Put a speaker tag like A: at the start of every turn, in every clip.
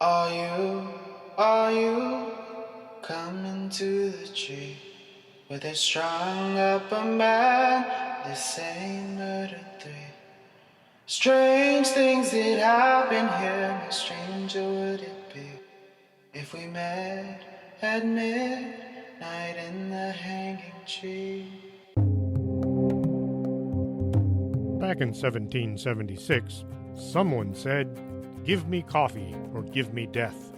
A: Are you coming to the tree where they strung up a man? They say murder three. Strange things that happen here. How stranger would it be if we met at midnight in the hanging tree?
B: Back in 1776, someone said, "Give me coffee or give me death."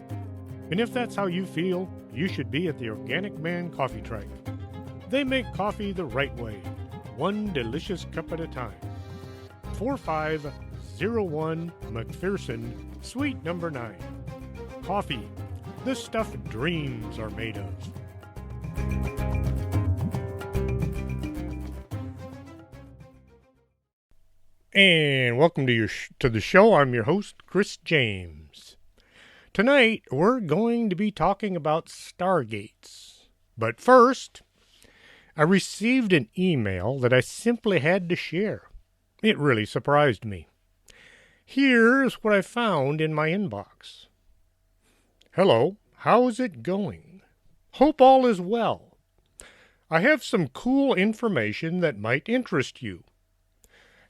B: And if that's how you feel, you should be at the Organic Man Coffee Tribe. They make coffee the right way, one delicious cup at a time. 4501 McPherson, Suite Number 9. Coffee, the stuff dreams are made of. And welcome to the show. I'm your host, Chris James. Tonight, we're going to be talking about Stargates. But first, I received an email that I simply had to share. It really surprised me. Here's what I found in my inbox. Hello, how's it going? Hope all is well. I have some cool information that might interest you.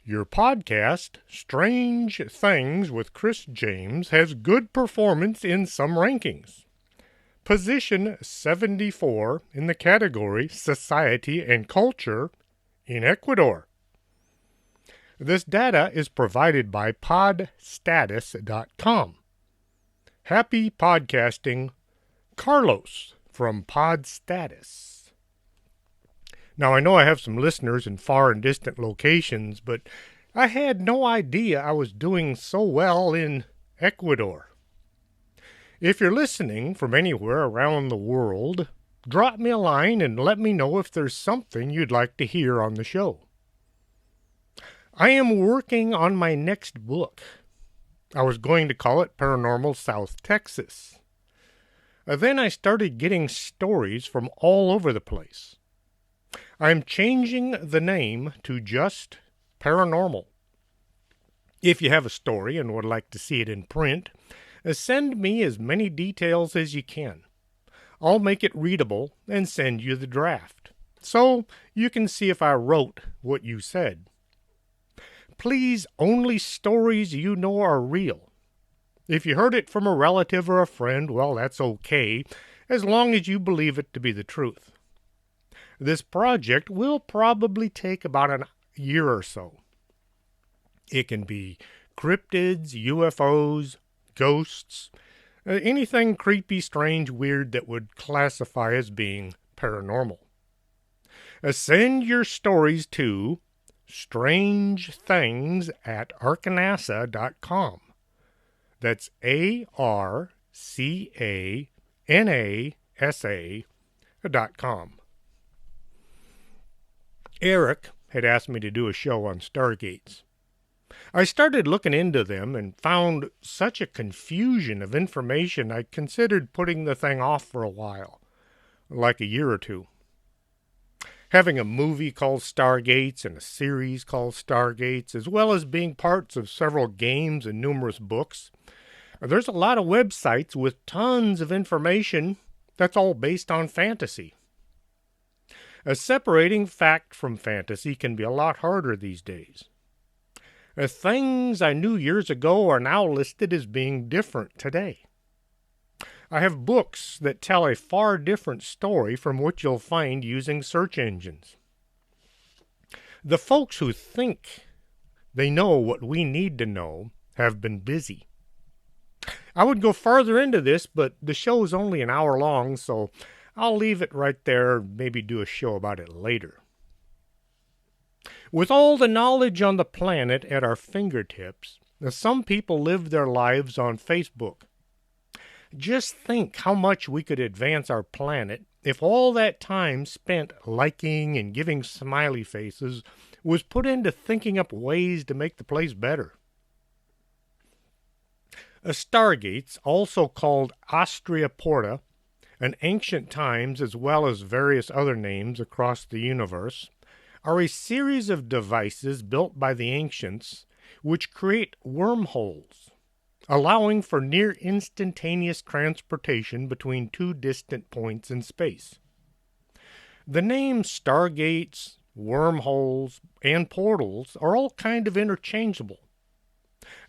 B: Your podcast, Strange Things with Chris James, has good performance in some rankings. Position 74 in the category Society and Culture in Ecuador. This data is provided by podstatus.com. Happy podcasting, Carlos from Podstatus. Now, I know I have some listeners in far and distant locations, but I had no idea I was doing so well in Ecuador. If you're listening from anywhere around the world, drop me a line and let me know if there's something you'd like to hear on the show. I am working on my next book. I was going to call it Paranormal South Texas. Then I started getting stories from all over the place. I'm changing the name to just Paranormal. If you have a story and would like to see it in print, send me as many details as you can. I'll make it readable and send you the draft, so you can see if I wrote what you said. Please, only stories you know are real. If you heard it from a relative or a friend, well, that's okay, as long as you believe it to be the truth. This project will probably take about a year or so. It can be cryptids, UFOs, ghosts, anything creepy, strange, weird that would classify as being paranormal. Send your stories to strangethings@arcanasa.com. That's ARCANASA.com. Eric had asked me to do a show on Stargates. I started looking into them and found such a confusion of information I considered putting the thing off for a while, like a year or two. Having a movie called Stargates and a series called Stargates, as well as being parts of several games and numerous books, there's a lot of websites with tons of information that's all based on fantasy. Separating fact from fantasy can be a lot harder these days. Things I knew years ago are now listed as being different today. I have books that tell a far different story from what you'll find using search engines. The folks who think they know what we need to know have been busy. I would go farther into this, but the show's only an hour long, so I'll leave it right there, maybe do a show about it later. With all the knowledge on the planet at our fingertips, some people live their lives on Facebook. Just think how much we could advance our planet if all that time spent liking and giving smiley faces was put into thinking up ways to make the place better. Stargates, also called Astrea Porta, in ancient times as well as various other names across the universe, are a series of devices built by the ancients which create wormholes. allowing for near instantaneous transportation between two distant points in space. The names Stargates, wormholes, and portals are all kind of interchangeable.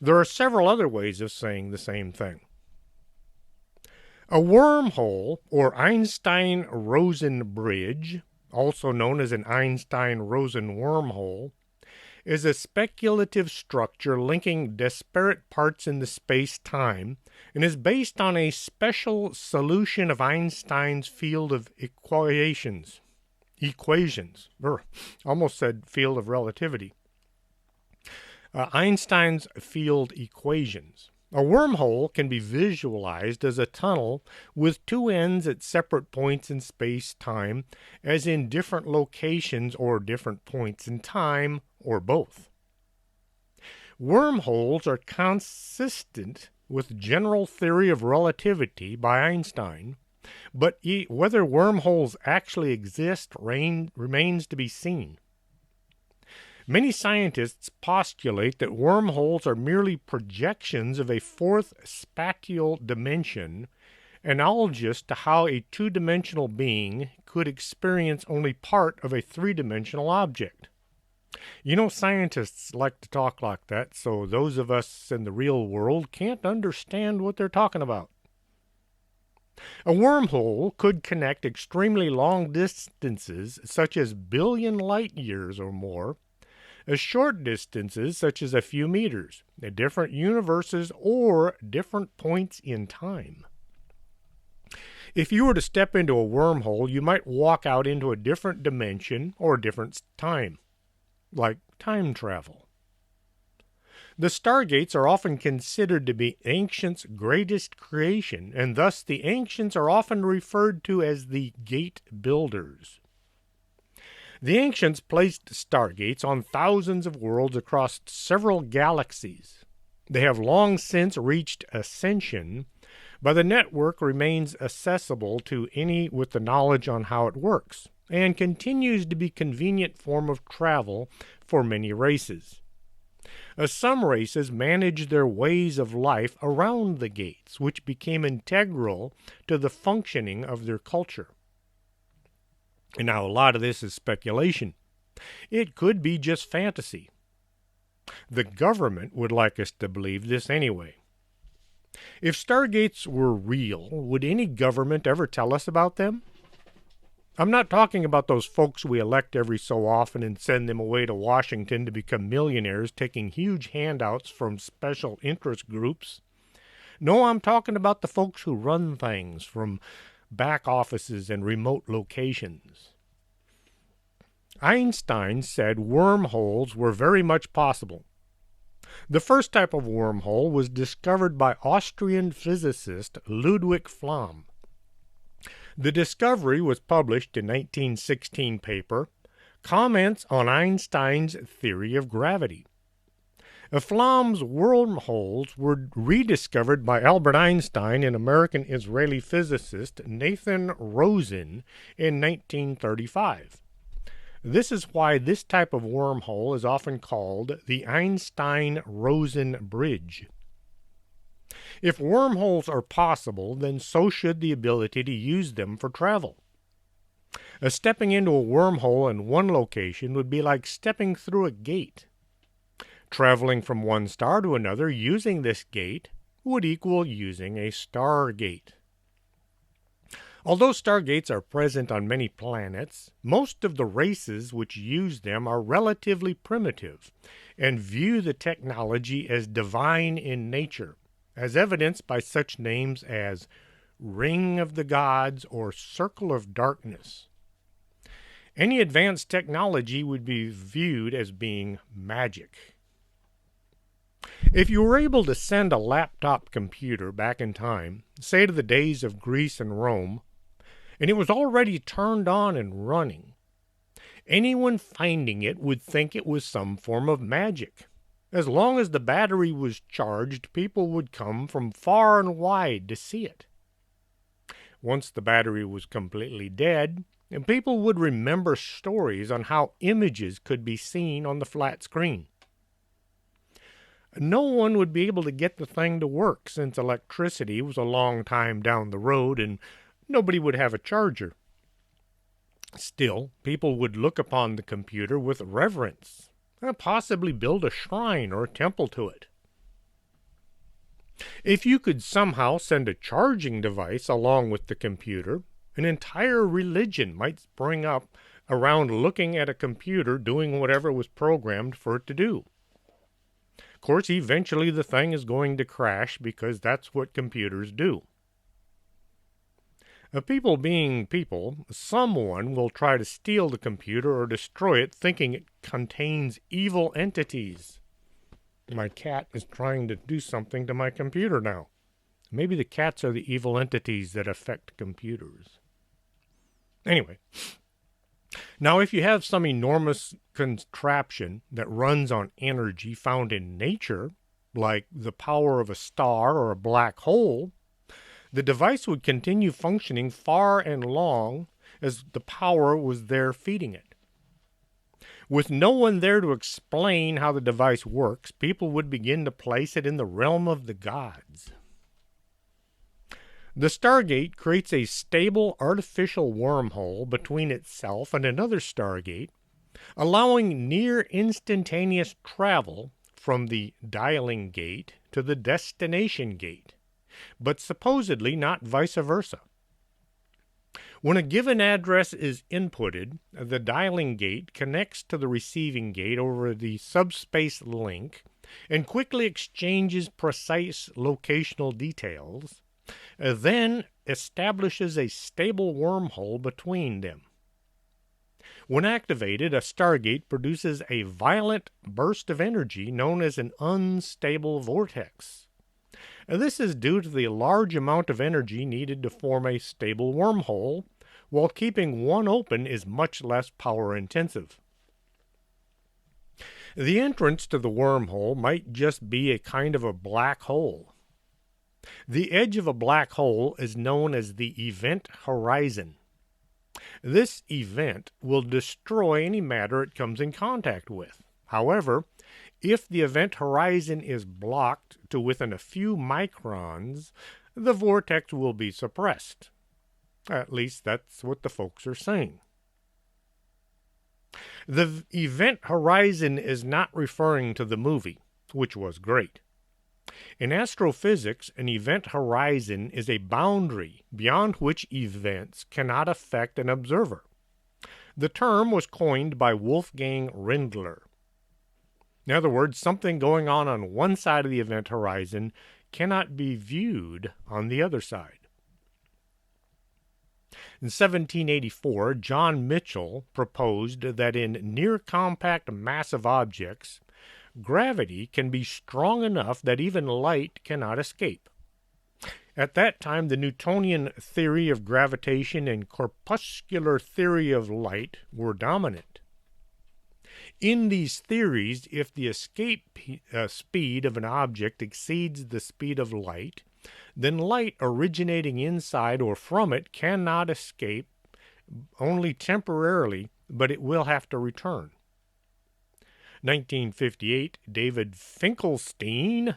B: There are several other ways of saying the same thing. A wormhole, or Einstein-Rosen bridge, also known as an Einstein-Rosen wormhole, is a speculative structure linking disparate parts in the space-time and is based on a special solution of Einstein's field of equations. Almost said field of relativity. Einstein's field equations. A wormhole can be visualized as a tunnel with two ends at separate points in space-time, as in different locations or different points in time, or both. Wormholes are consistent with general theory of relativity by Einstein, but whether wormholes actually exist remains to be seen. Many scientists postulate that wormholes are merely projections of a fourth spatial dimension, analogous to how a two-dimensional being could experience only part of a three-dimensional object. You know, scientists like to talk like that, so those of us in the real world can't understand what they're talking about. A wormhole could connect extremely long distances, such as billion light years or more, as short distances such as a few meters, at different universes or different points in time. If you were to step into a wormhole, you might walk out into a different dimension or a different time, like time travel. The Stargates are often considered to be ancients' greatest creation, and thus the ancients are often referred to as the gate builders. The ancients placed stargates on thousands of worlds across several galaxies. They have long since reached ascension, but the network remains accessible to any with the knowledge on how it works, and continues to be a convenient form of travel for many races. Some races manage their ways of life around the gates, which became integral to the functioning of their culture. And now a lot of this is speculation. It could be just fantasy. The government would like us to believe this anyway. If Stargates were real, would any government ever tell us about them? I'm not talking about those folks we elect every so often and send them away to Washington to become millionaires taking huge handouts from special interest groups. No, I'm talking about the folks who run things from back offices and remote locations. Einstein said wormholes were very much possible. The first type of wormhole was discovered by Austrian physicist Ludwig Flamm. The discovery was published in 1916 paper, Comments on Einstein's Theory of Gravity. Flamm's wormholes were rediscovered by Albert Einstein and American-Israeli physicist Nathan Rosen in 1935. This is why this type of wormhole is often called the Einstein-Rosen bridge. If wormholes are possible, then so should the ability to use them for travel. Stepping into a wormhole in one location would be like stepping through a gate. Traveling from one star to another using this gate would equal using a stargate. Although stargates are present on many planets, most of the races which use them are relatively primitive and view the technology as divine in nature, as evidenced by such names as Ring of the Gods or Circle of Darkness. Any advanced technology would be viewed as being magic. If you were able to send a laptop computer back in time, say to the days of Greece and Rome, and it was already turned on and running, anyone finding it would think it was some form of magic. As long as the battery was charged, people would come from far and wide to see it. Once the battery was completely dead, and people would remember stories on how images could be seen on the flat screen. no one would be able to get the thing to work since electricity was a long time down the road and nobody would have a charger. Still, people would look upon the computer with reverence, and possibly build a shrine or a temple to it. If you could somehow send a charging device along with the computer, an entire religion might spring up around looking at a computer doing whatever was programmed for it to do. Of course, eventually the thing is going to crash because that's what computers do. People being people, someone will try to steal the computer or destroy it thinking it contains evil entities. My cat is trying to do something to my computer now. Maybe the cats are the evil entities that affect computers. Anyway, now if you have some enormous contraption that runs on energy found in nature, like the power of a star or a black hole, the device would continue functioning far and long as the power was there feeding it. With no one there to explain how the device works, people would begin to place it in the realm of the gods. The Stargate creates a stable artificial wormhole between itself and another Stargate, allowing near instantaneous travel from the dialing gate to the destination gate, but supposedly not vice versa. When a given address is inputted, the dialing gate connects to the receiving gate over the subspace link and quickly exchanges precise locational details, then establishes a stable wormhole between them. When activated, a Stargate produces a violent burst of energy known as an unstable vortex. This is due to the large amount of energy needed to form a stable wormhole, while keeping one open is much less power intensive. The entrance to the wormhole might just be a kind of a black hole. The edge of a black hole is known as the event horizon. This event will destroy any matter it comes in contact with. However, if the event horizon is blocked to within a few microns, the vortex will be suppressed. At least that's what the folks are saying. The event horizon is not referring to the movie, which was great. In astrophysics, an event horizon is a boundary beyond which events cannot affect an observer. The term was coined by Wolfgang Rindler. In other words, something going on one side of the event horizon cannot be viewed on the other side. In 1784, John Michell proposed that in near-compact massive objects, gravity can be strong enough that even light cannot escape. At that time, the Newtonian theory of gravitation and corpuscular theory of light were dominant. In these theories, if the escape speed of an object exceeds the speed of light, then light originating inside or from it cannot escape only temporarily, but it will have to return. 1958, David Finkelstein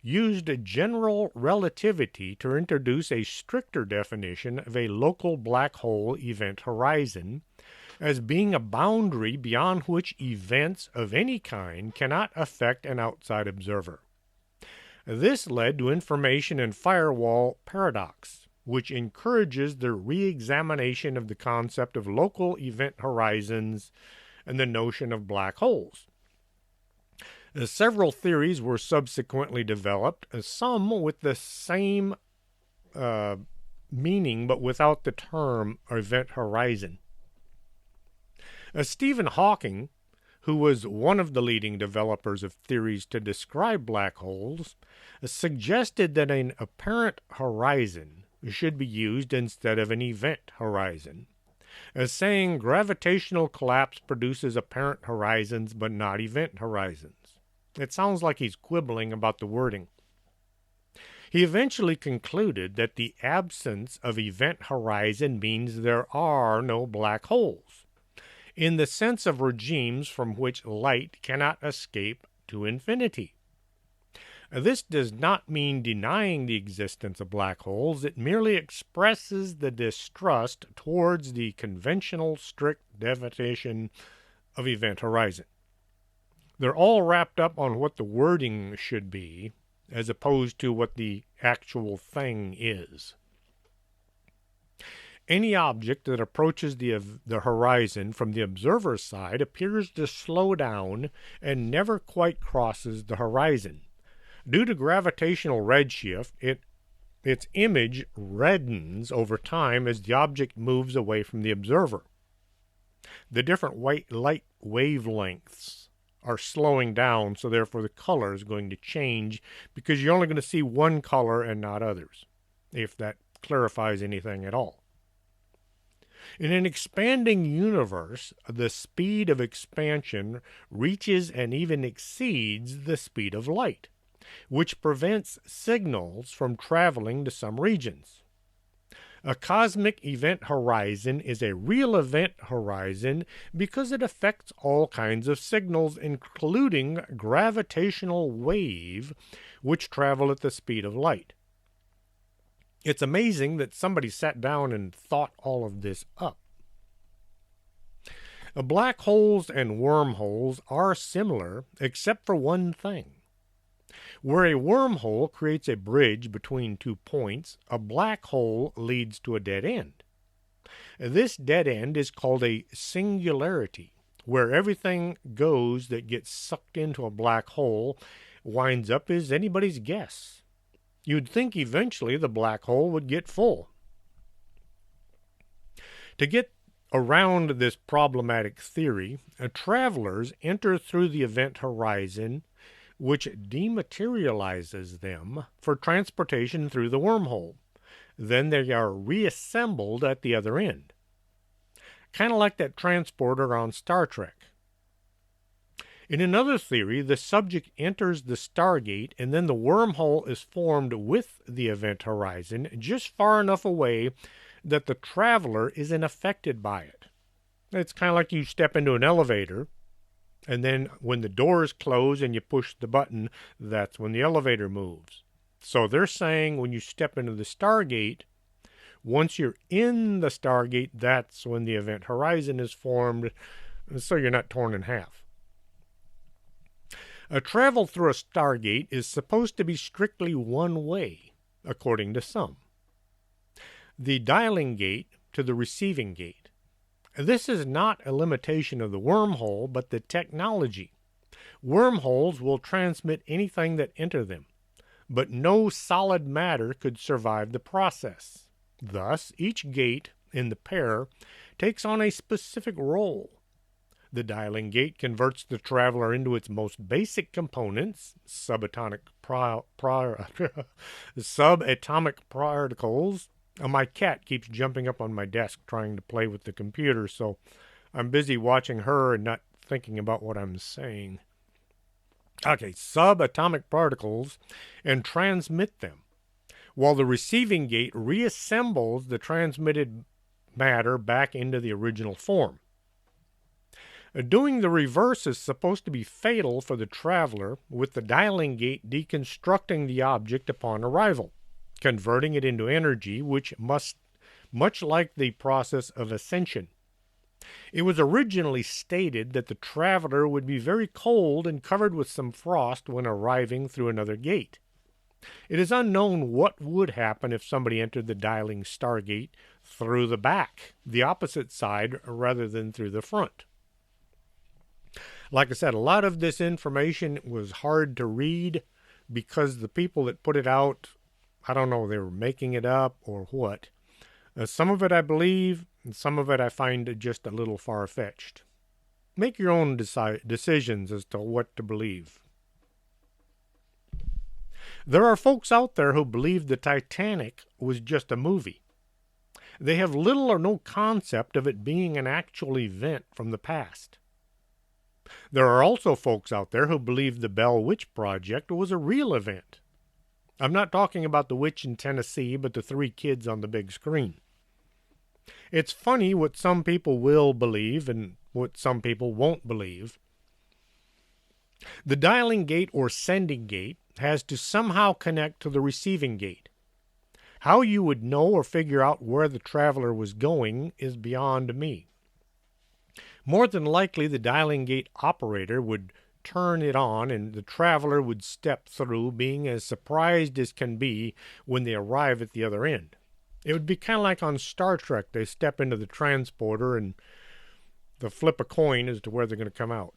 B: used general relativity to introduce a stricter definition of a local black hole event horizon as being a boundary beyond which events of any kind cannot affect an outside observer. This led to information and firewall paradox, which encourages the re-examination of the concept of local event horizons and the notion of black holes. Several theories were subsequently developed, some with the same meaning but without the term event horizon. Stephen Hawking, who was one of the leading developers of theories to describe black holes, suggested that an apparent horizon should be used instead of an event horizon, as saying gravitational collapse produces apparent horizons but not event horizons. It sounds like he's quibbling about the wording. He eventually concluded that the absence of event horizon means there are no black holes, in the sense of regimes from which light cannot escape to infinity. This does not mean denying the existence of black holes. It merely expresses the distrust towards the conventional strict definition of event horizon. They're all wrapped up on what the wording should be, as opposed to what the actual thing is. Any object that approaches the horizon from the observer's side appears to slow down and never quite crosses the horizon. Due to gravitational redshift, its image reddens over time as the object moves away from the observer. The different white light wavelengths are slowing down, so therefore the color is going to change because you're only going to see one color and not others, if that clarifies anything at all. In an expanding universe, the speed of expansion reaches and even exceeds the speed of light, which prevents signals from traveling to some regions. A cosmic event horizon is a real event horizon because it affects all kinds of signals, including gravitational wave, which travel at the speed of light. It's amazing that somebody sat down and thought all of this up. Black holes and wormholes are similar, except for one thing. Where a wormhole creates a bridge between 2 points, a black hole leads to a dead end. This dead end is called a singularity, where everything goes that gets sucked into a black hole winds up as anybody's guess. You'd think eventually the black hole would get full. To get around this problematic theory, travelers enter through the event horizon, which dematerializes them for transportation through the wormhole. Then they are reassembled at the other end. Kind of like that transporter on Star Trek. In another theory, the subject enters the Stargate and then the wormhole is formed with the event horizon just far enough away that the traveler isn't affected by it. It's kind of like you step into an elevator, and then when the doors close and you push the button, that's when the elevator moves. So they're saying when you step into the Stargate, once you're in the Stargate, that's when the event horizon is formed, so you're not torn in half. A travel through a Stargate is supposed to be strictly one way, according to some. The dialing gate to the receiving gate. This is not a limitation of the wormhole, but the technology. Wormholes will transmit anything that enter them, but no solid matter could survive the process. Thus, each gate in the pair takes on a specific role. The dialing gate converts the traveler into its most basic components, subatomic particles. My cat keeps jumping up on my desk trying to play with the computer, so I'm busy watching her and not thinking about what I'm saying. Okay, subatomic particles, and transmit them, while the receiving gate reassembles the transmitted matter back into the original form. Doing the reverse is supposed to be fatal for the traveler, with the dialing gate deconstructing the object upon arrival, converting it into energy, which must, much like the process of ascension. It was originally stated that the traveler would be very cold and covered with some frost when arriving through another gate. It is unknown what would happen if somebody entered the dialing Stargate through the back, the opposite side, rather than through the front. Like I said, a lot of this information was hard to read because the people that put it out, I don't know, they were making it up or what. Some of it I believe, and some of it I find just a little far-fetched. Make your own decisions as to what to believe. There are folks out there who believe the Titanic was just a movie. They have little or no concept of it being an actual event from the past. There are also folks out there who believe the Bell Witch Project was a real event. I'm not talking about the witch in Tennessee, but the 3 kids on the big screen. It's funny what some people will believe and what some people won't believe. The dialing gate or sending gate has to somehow connect to the receiving gate. How you would know or figure out where the traveler was going is beyond me. More than likely, the dialing gate operator would turn it on and the traveler would step through, being as surprised as can be when they arrive at the other end. It would be kind of like on Star Trek. They step into the transporter and they flip a coin as to where they're going to come out.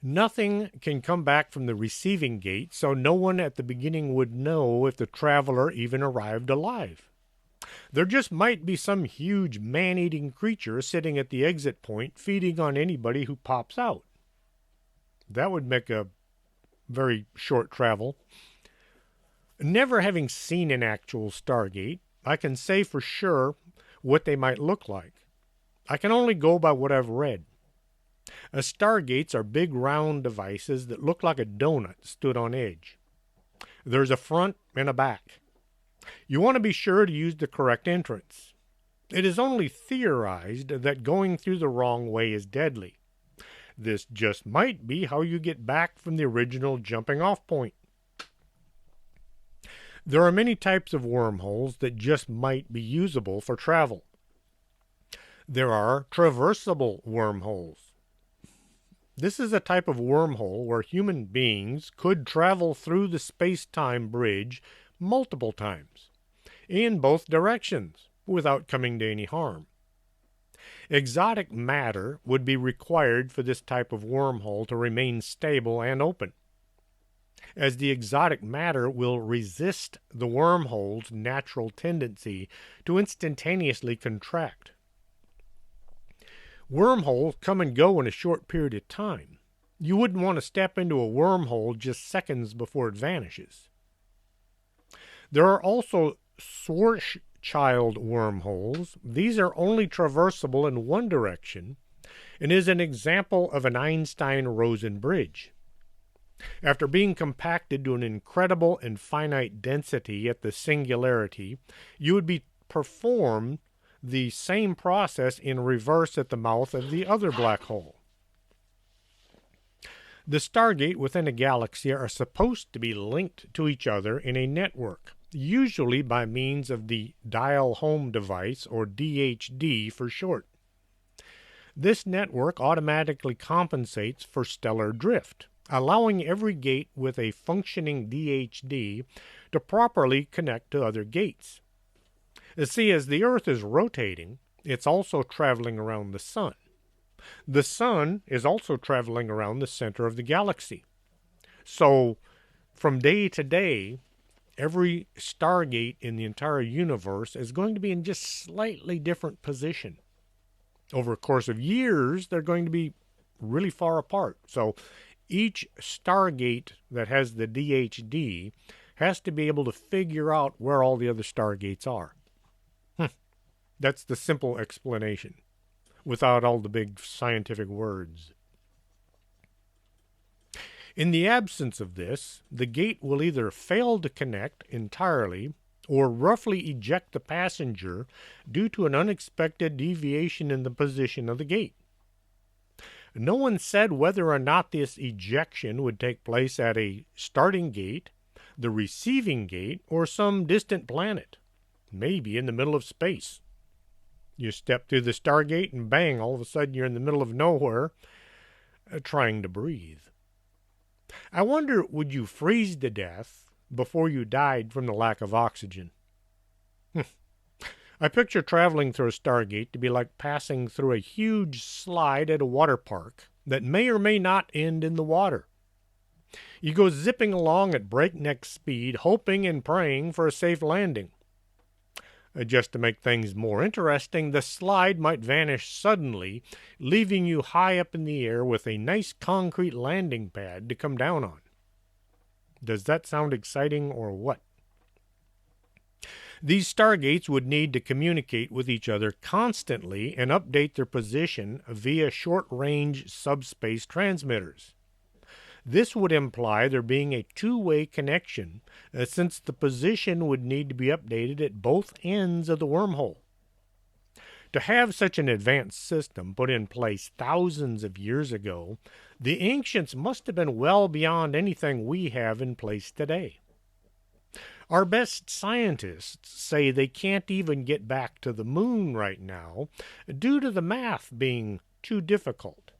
B: Nothing can come back from the receiving gate, so no one at the beginning would know if the traveler even arrived alive. There just might be some huge man-eating creature sitting at the exit point feeding on anybody who pops out. That would make a very short travel. Never having seen an actual Stargate, I can say for sure what they might look like. I can only go by what I've read. Stargates are big round devices that look like a donut stood on edge. There's a front and a back. You want to be sure to use the correct entrance. It is only theorized that going through the wrong way is deadly. This just might be how you get back from the original jumping off point. There are many types of wormholes that just might be usable for travel. There are traversible wormholes. This is a type of wormhole where human beings could travel through the space-time bridge multiple times, in both directions, without coming to any harm. Exotic matter would be required for this type of wormhole to remain stable and open, as the exotic matter will resist the wormhole's natural tendency to instantaneously contract. Wormholes come and go in a short period of time. You wouldn't want to step into a wormhole just seconds before it vanishes. There are also Schwarzschild wormholes. These are only traversable in one direction and is an example of an Einstein-Rosen bridge. After being compacted to an incredible and finite density at the singularity, you would perform the same process in reverse at the mouth of the other black hole. The Stargate within a galaxy are supposed to be linked to each other in a network, usually by means of the Dial Home Device, or DHD for short. This network automatically compensates for stellar drift, allowing every gate with a functioning DHD to properly connect to other gates. See, as the Earth is rotating, it's also traveling around the Sun. The Sun is also traveling around the center of the galaxy. So, from day to day, every Stargate in the entire universe is going to be in just slightly different position. Over a course of years, they're going to be really far apart. So, each Stargate that has the DHD has to be able to figure out where all the other Stargates are. That's the simple explanation, without all the big scientific words. In the absence of this, the gate will either fail to connect entirely or roughly eject the passenger due to an unexpected deviation in the position of the gate. No one said whether or not this ejection would take place at a starting gate, the receiving gate, or some distant planet, maybe in the middle of space. You step through the Stargate and bang, all of a sudden you're in the middle of nowhere trying to breathe. I wonder, would you freeze to death before you died from the lack of oxygen? I picture traveling through a Stargate to be like passing through a huge slide at a water park that may or may not end in the water. You go zipping along at breakneck speed, hoping and praying for a safe landing. Just to make things more interesting, the slide might vanish suddenly, leaving you high up in the air with a nice concrete landing pad to come down on. Does that sound exciting or what? These Stargates would need to communicate with each other constantly and update their position via short-range subspace transmitters. This would imply there being a two-way connection, since the position would need to be updated at both ends of the wormhole. To have such an advanced system put in place thousands of years ago, the ancients must have been well beyond anything we have in place today. Our best scientists say they can't even get back to the moon right now due to the math being too difficult.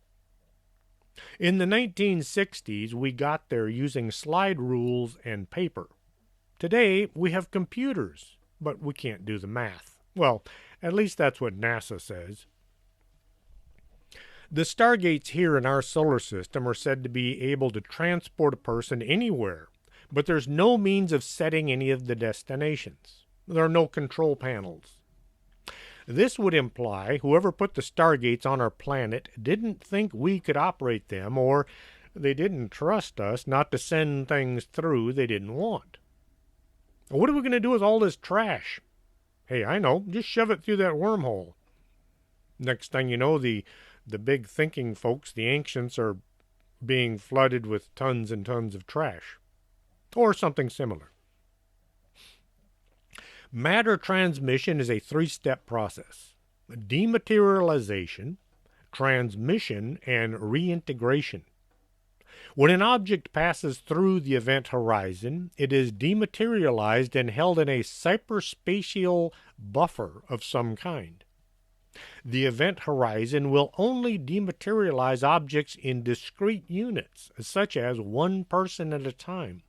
B: In the 1960s, we got there using slide rules and paper. Today, we have computers, but we can't do the math. Well, at least that's what NASA says. The Stargates here in our solar system are said to be able to transport a person anywhere, but there's no means of setting any of the destinations. There are no control panels. This would imply whoever put the Stargates on our planet didn't think we could operate them, or they didn't trust us not to send things through they didn't want. What are we going to do with all this trash? Hey, I know, just shove it through that wormhole. Next thing you know, the big thinking folks, the ancients, are being flooded with tons and tons of trash. Or something similar. Matter transmission is a three-step process: dematerialization, transmission, and reintegration. When an object passes through the event horizon, it is dematerialized and held in a hyperspatial buffer of some kind. The event horizon will only dematerialize objects in discrete units, such as one person at a time.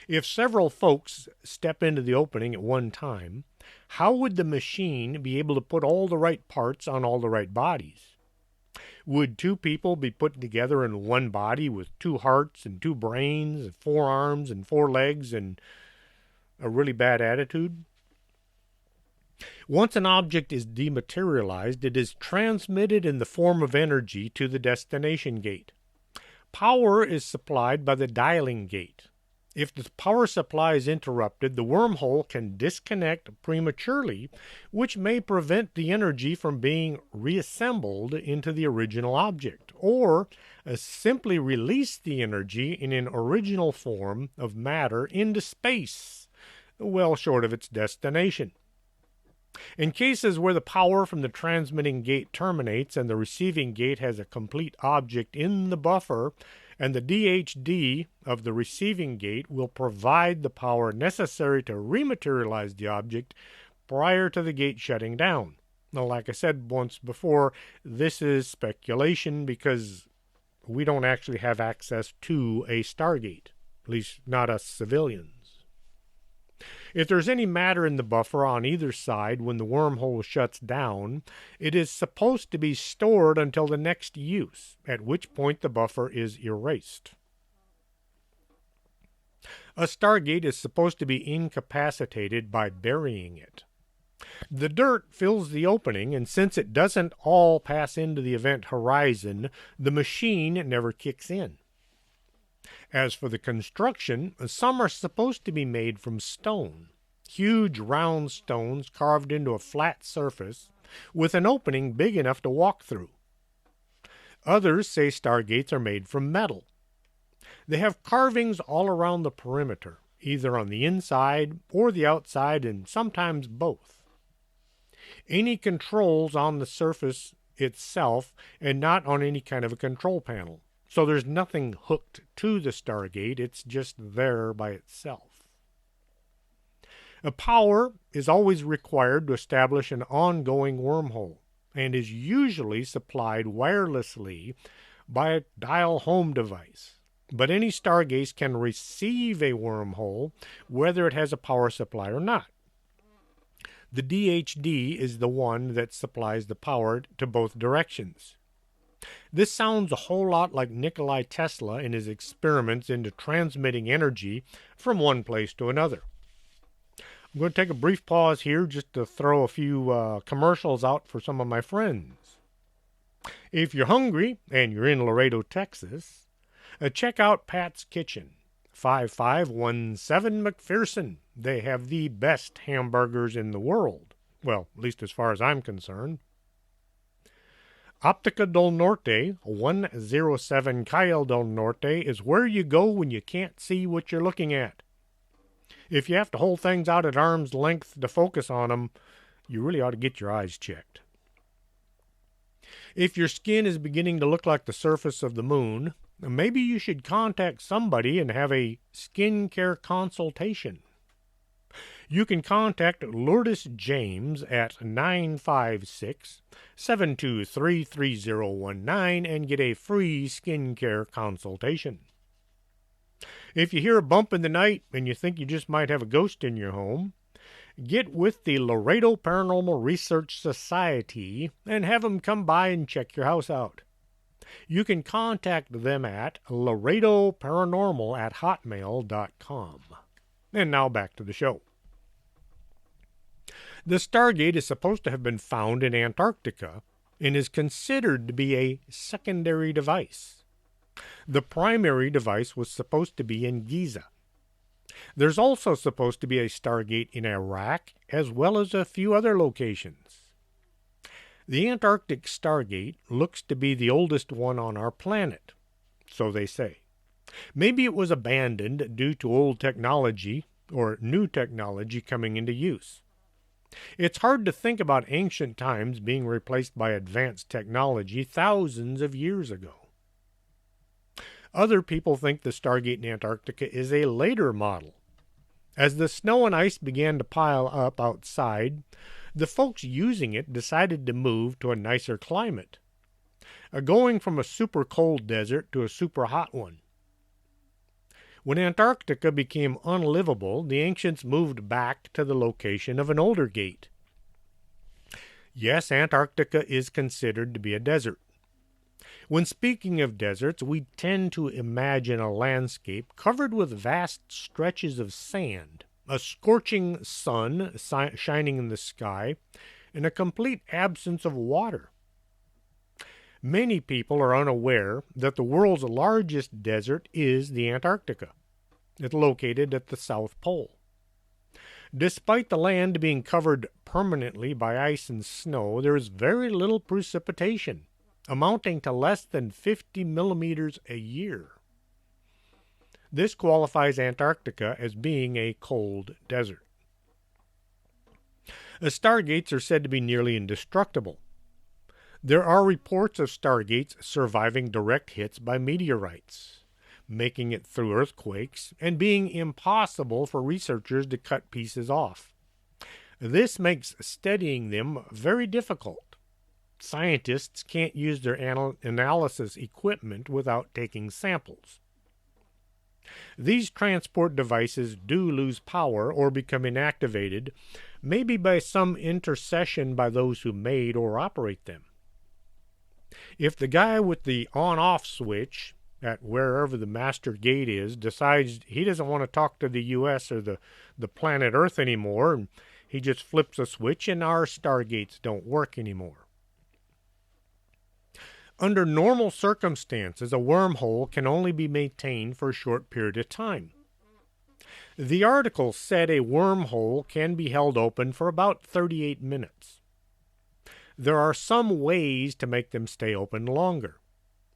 B: If several folks step into the opening at one time, how would the machine be able to put all the right parts on all the right bodies? Would two people be put together in one body with 2 hearts and 2 brains and 4 arms and 4 legs and a really bad attitude? Once an object is dematerialized, it is transmitted in the form of energy to the destination gate. Power is supplied by the dialing gate. If the power supply is interrupted, the wormhole can disconnect prematurely, which may prevent the energy from being reassembled into the original object, or simply release the energy in an original form of matter into space, well short of its destination. In cases where the power from the transmitting gate terminates and the receiving gate has a complete object in the buffer, and the DHD of the receiving gate will provide the power necessary to rematerialize the object prior to the gate shutting down. Now, like I said once before, this is speculation because we don't actually have access to a Stargate, at least not us civilians. If there's any matter in the buffer on either side when the wormhole shuts down, it is supposed to be stored until the next use, at which point the buffer is erased. A Stargate is supposed to be incapacitated by burying it. The dirt fills the opening, and since it doesn't all pass into the event horizon, the machine never kicks in. As for the construction, some are supposed to be made from stone, huge round stones carved into a flat surface with an opening big enough to walk through. Others say Stargates are made from metal. They have carvings all around the perimeter, either on the inside or the outside, and sometimes both. Any controls on the surface itself and not on any kind of a control panel. So there's nothing hooked to the Stargate, it's just there by itself. A power is always required to establish an ongoing wormhole, and is usually supplied wirelessly by a dial home device. But any Stargate can receive a wormhole, whether it has a power supply or not. The DHD is the one that supplies the power to both directions. This sounds a whole lot like Nikola Tesla in his experiments into transmitting energy from one place to another. I'm going to take a brief pause here just to throw a few commercials out for some of my friends. If you're hungry and you're in Laredo, Texas, check out Pat's Kitchen, 5517 McPherson. They have the best hamburgers in the world. Well, at least as far as I'm concerned. Optica del Norte, 107 Calle del Norte, is where you go when you can't see what you're looking at. If you have to hold things out at arm's length to focus on them, you really ought to get your eyes checked. If your skin is beginning to look like the surface of the moon, maybe you should contact somebody and have a skincare consultation. You can contact Lourdes James at 956-723-3019 and get a free skincare consultation. If you hear a bump in the night and you think you just might have a ghost in your home, get with the Laredo Paranormal Research Society and have them come by and check your house out. You can contact them at laredoparanormal@hotmail.com. And now back to the show. The Stargate is supposed to have been found in Antarctica and is considered to be a secondary device. The primary device was supposed to be in Giza. There's also supposed to be a Stargate in Iraq, as well as a few other locations. The Antarctic Stargate looks to be the oldest one on our planet, so they say. Maybe it was abandoned due to old technology or new technology coming into use. It's hard to think about ancient times being replaced by advanced technology thousands of years ago. Other people think the Stargate in Antarctica is a later model. As the snow and ice began to pile up outside, the folks using it decided to move to a nicer climate, going from a super cold desert to a super hot one. When Antarctica became unlivable, the ancients moved back to the location of an older gate. Yes, Antarctica is considered to be a desert. When speaking of deserts, we tend to imagine a landscape covered with vast stretches of sand, a scorching sun shining in the sky, and a complete absence of water. Many people are unaware that the world's largest desert is the Antarctica. It's located at the South Pole. Despite the land being covered permanently by ice and snow, there is very little precipitation, amounting to less than 50 millimeters a year. This qualifies Antarctica as being a cold desert. The Stargates are said to be nearly indestructible. There are reports of Stargates surviving direct hits by meteorites, making it through earthquakes, and being impossible for researchers to cut pieces off. This makes studying them very difficult. Scientists can't use their analysis equipment without taking samples. These transport devices do lose power or become inactivated, maybe by some intercession by those who made or operate them. If the guy with the on-off switch at wherever the master gate is decides he doesn't want to talk to the U.S. or the planet Earth anymore, and he just flips a switch and our Stargates don't work anymore. Under normal circumstances, a wormhole can only be maintained for a short period of time. The article said a wormhole can be held open for about 38 minutes. There are some ways to make them stay open longer.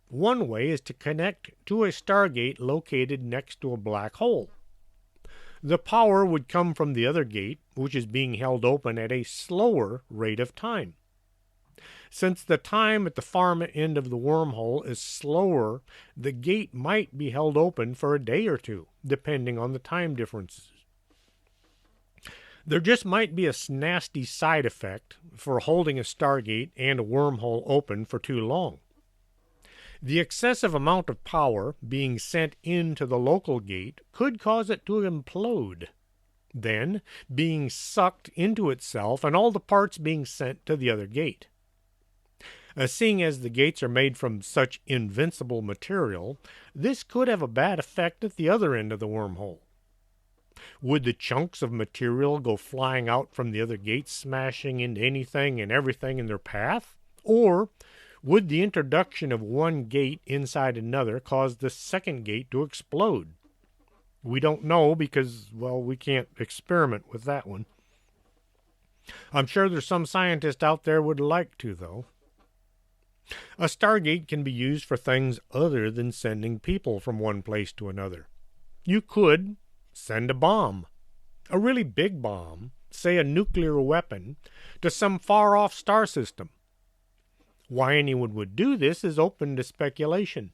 B: One way is to connect to a Stargate located next to a black hole. The power would come from the other gate, which is being held open at a slower rate of time. Since the time at the far end of the wormhole is slower, the gate might be held open for a day or two, depending on the time differences. There just might be a nasty side effect for holding a Stargate and a wormhole open for too long. The excessive amount of power being sent into the local gate could cause it to implode, then being sucked into itself and all the parts being sent to the other gate. Seeing as the gates are made from such invincible material, this could have a bad effect at the other end of the wormhole. Would the chunks of material go flying out from the other gates, smashing into anything and everything in their path? Or would the introduction of one gate inside another cause the second gate to explode? We don't know because, well, we can't experiment with that one. I'm sure there's some scientist out there would like to, though. A Stargate can be used for things other than sending people from one place to another. You could send a bomb, a really big bomb, say a nuclear weapon, to some far-off star system. Why anyone would do this is open to speculation.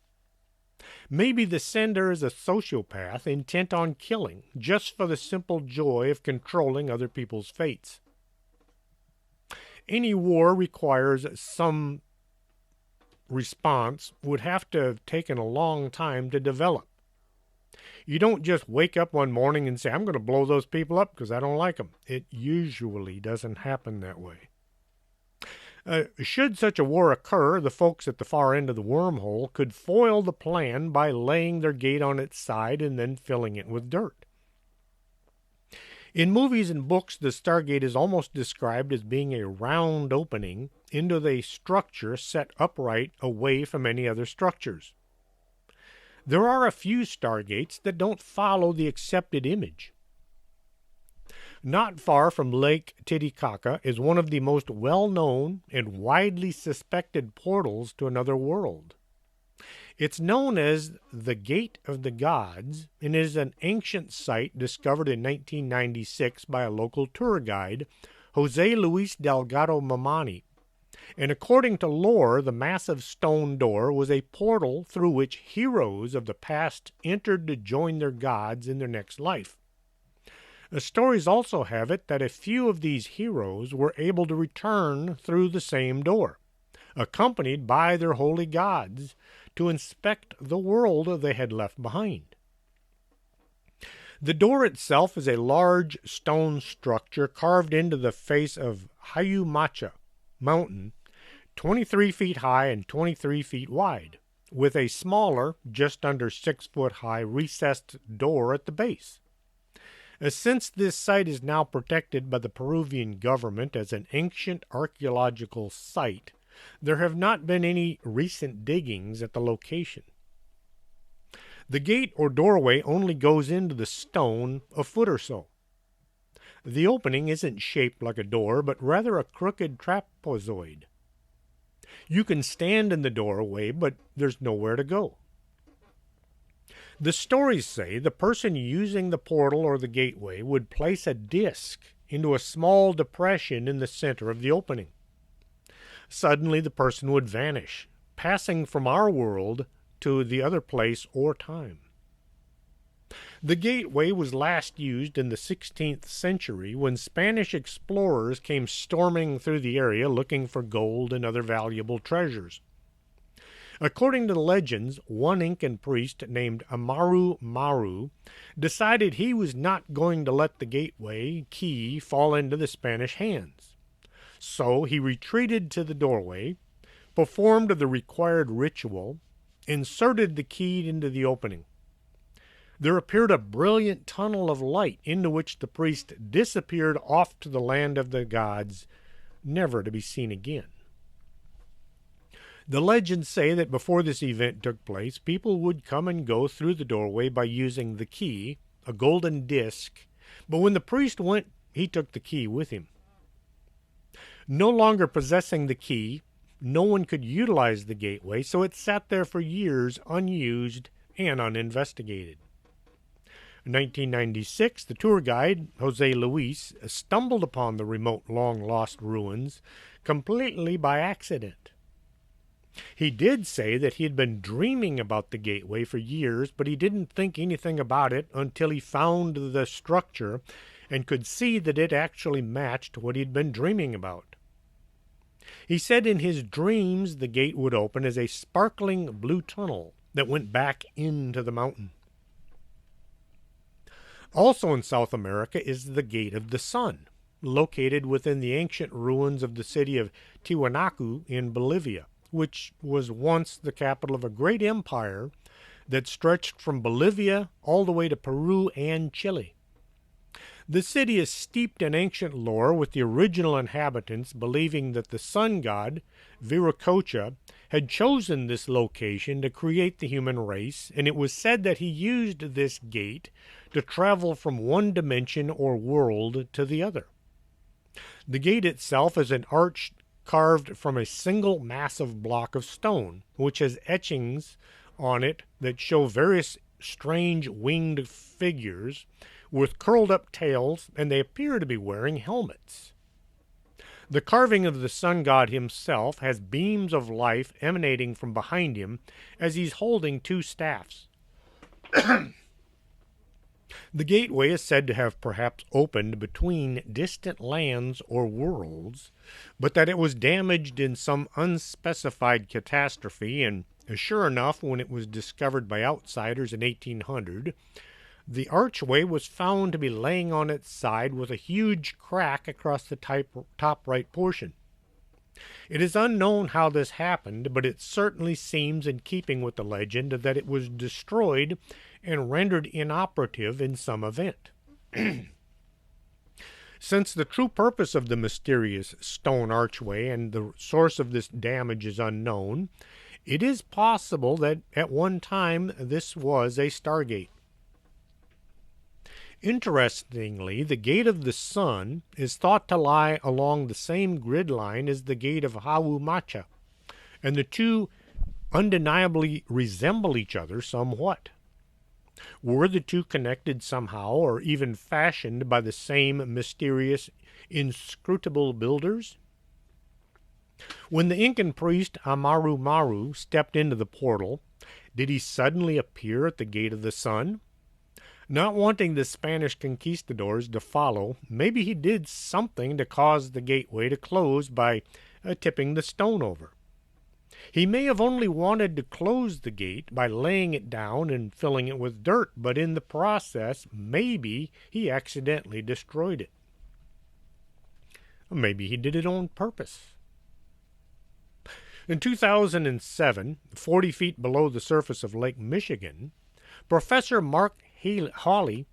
B: Maybe the sender is a sociopath intent on killing, just for the simple joy of controlling other people's fates. Any war requires some response would have to have taken a long time to develop. You don't just wake up one morning and say, I'm going to blow those people up because I don't like them. It usually doesn't happen that way. Should such a war occur, the folks at the far end of the wormhole could foil the plan by laying their gate on its side and then filling it with dirt. In movies and books, the Stargate is almost described as being a round opening into the structure set upright away from any other structures. There are a few Stargates that don't follow the accepted image. Not far from Lake Titicaca is one of the most well-known and widely suspected portals to another world. It's known as the Gate of the Gods and is an ancient site discovered in 1996 by a local tour guide, Jose Luis Delgado Mamani. And according to lore, the massive stone door was a portal through which heroes of the past entered to join their gods in their next life. The stories also have it that a few of these heroes were able to return through the same door, accompanied by their holy gods, to inspect the world they had left behind. The door itself is a large stone structure carved into the face of Hayumacha Mountain, 23 feet high and 23 feet wide, with a smaller, just under 6 foot high recessed door at the base. Since this site is now protected by the Peruvian government as an ancient archaeological site, there have not been any recent diggings at the location. The gate or doorway only goes into the stone a foot or so. The opening isn't shaped like a door, but rather a crooked trapezoid. You can stand in the doorway, but there's nowhere to go. The stories say the person using the portal or the gateway would place a disc into a small depression in the center of the opening. Suddenly the person would vanish, passing from our world to the other place or time. The gateway was last used in the 16th century when Spanish explorers came storming through the area looking for gold and other valuable treasures. According to the legends, one Incan priest named Amaru Maru decided he was not going to let the gateway key fall into the Spanish hands. So he retreated to the doorway, performed the required ritual, inserted the key into the opening. There appeared a brilliant tunnel of light into which the priest disappeared off to the land of the gods, never to be seen again. The legends say that before this event took place, people would come and go through the doorway by using the key, a golden disc, but when the priest went, he took the key with him. No longer possessing the key, no one could utilize the gateway, so it sat there for years unused and uninvestigated. In 1996, the tour guide, Jose Luis, stumbled upon the remote long-lost ruins completely by accident. He did say that he had been dreaming about the gateway for years, but he didn't think anything about it until he found the structure and could see that it actually matched what he'd been dreaming about. He said in his dreams the gate would open as a sparkling blue tunnel that went back into the mountain. Also in South America is the Gate of the Sun, located within the ancient ruins of the city of Tiwanaku in Bolivia, which was once the capital of a great empire that stretched from Bolivia all the way to Peru and Chile. The city is steeped in ancient lore, with the original inhabitants believing that the sun god, Viracocha, had chosen this location to create the human race, and it was said that he used this gate to travel from one dimension or world to the other. The gate itself is an arch carved from a single massive block of stone, which has etchings on it that show various strange winged figures with curled up tails, and they appear to be wearing helmets. The carving of the sun god himself has beams of life emanating from behind him as he's holding two staffs. The gateway is said to have perhaps opened between distant lands or worlds, but that it was damaged in some unspecified catastrophe, and sure enough, when it was discovered by outsiders in 1800, the archway was found to be laying on its side with a huge crack across the top right portion. It is unknown how this happened, but it certainly seems in keeping with the legend that it was destroyed and rendered inoperative in some event. Since the true purpose of the mysterious stone archway and the source of this damage is unknown, it is possible that at one time this was a Stargate. Interestingly, the Gate of the Sun is thought to lie along the same grid line as the Gate of Hawu-Macha, and the two undeniably resemble each other somewhat. Were the two connected somehow, or even fashioned by the same mysterious, inscrutable builders? When the Incan priest Amaru Maru stepped into the portal, did he suddenly appear at the Gate of the Sun? Not wanting the Spanish conquistadors to follow, maybe he did something to cause the gateway to close by tipping the stone over. He may have only wanted to close the gate by laying it down and filling it with dirt, but in the process, maybe he accidentally destroyed it. Maybe he did it on purpose. In 2007, 40 feet below the surface of Lake Michigan, Professor Mark Hawley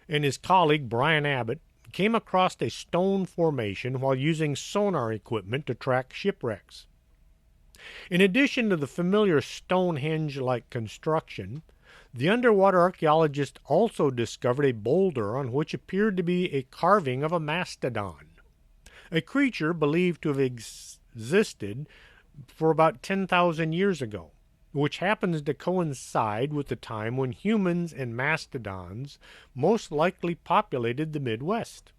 B: and his colleague Brian Abbott came across a stone formation while using sonar equipment to track shipwrecks. In addition to the familiar Stonehenge-like construction, the underwater archaeologist also discovered a boulder on which appeared to be a carving of a mastodon, a creature believed to have existed for about 10,000 years ago, which happens to coincide with the time when humans and mastodons most likely populated the Midwest.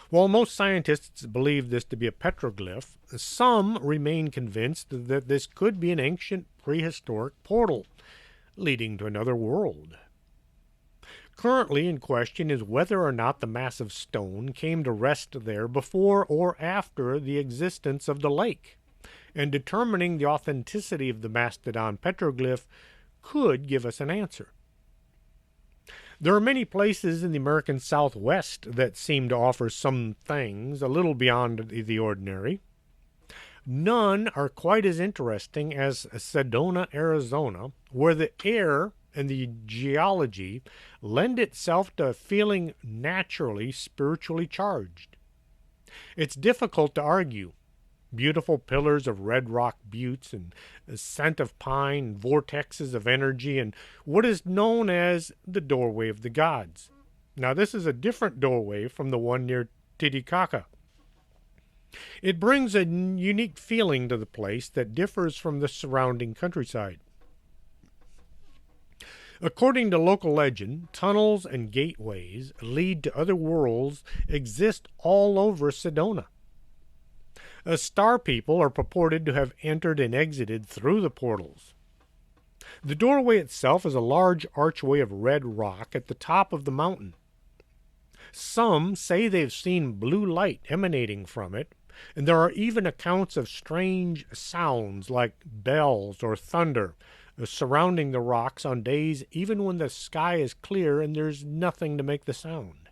B: While most scientists believe this to be a petroglyph, some remain convinced that this could be an ancient prehistoric portal leading to another world. Currently in question is whether or not the massive stone came to rest there before or after the existence of the lake, and determining the authenticity of the mastodon petroglyph could give us an answer. There are many places in the American Southwest that seem to offer some things a little beyond the ordinary. None are quite as interesting as Sedona, Arizona, where the air and the geology lend itself to feeling naturally spiritually charged. It's difficult to argue. Beautiful pillars of red rock buttes and a scent of pine, vortexes of energy, and what is known as the doorway of the gods. Now, this is a different doorway from the one near Titicaca. It brings a unique feeling to the place that differs from the surrounding countryside. According to local legend, tunnels and gateways lead to other worlds exist all over Sedona. Star people are purported to have entered and exited through the portals. The doorway itself is a large archway of red rock at the top of the mountain. Some say they've seen blue light emanating from it, and there are even accounts of strange sounds like bells or thunder surrounding the rocks on days even when the sky is clear and there's nothing to make the sound.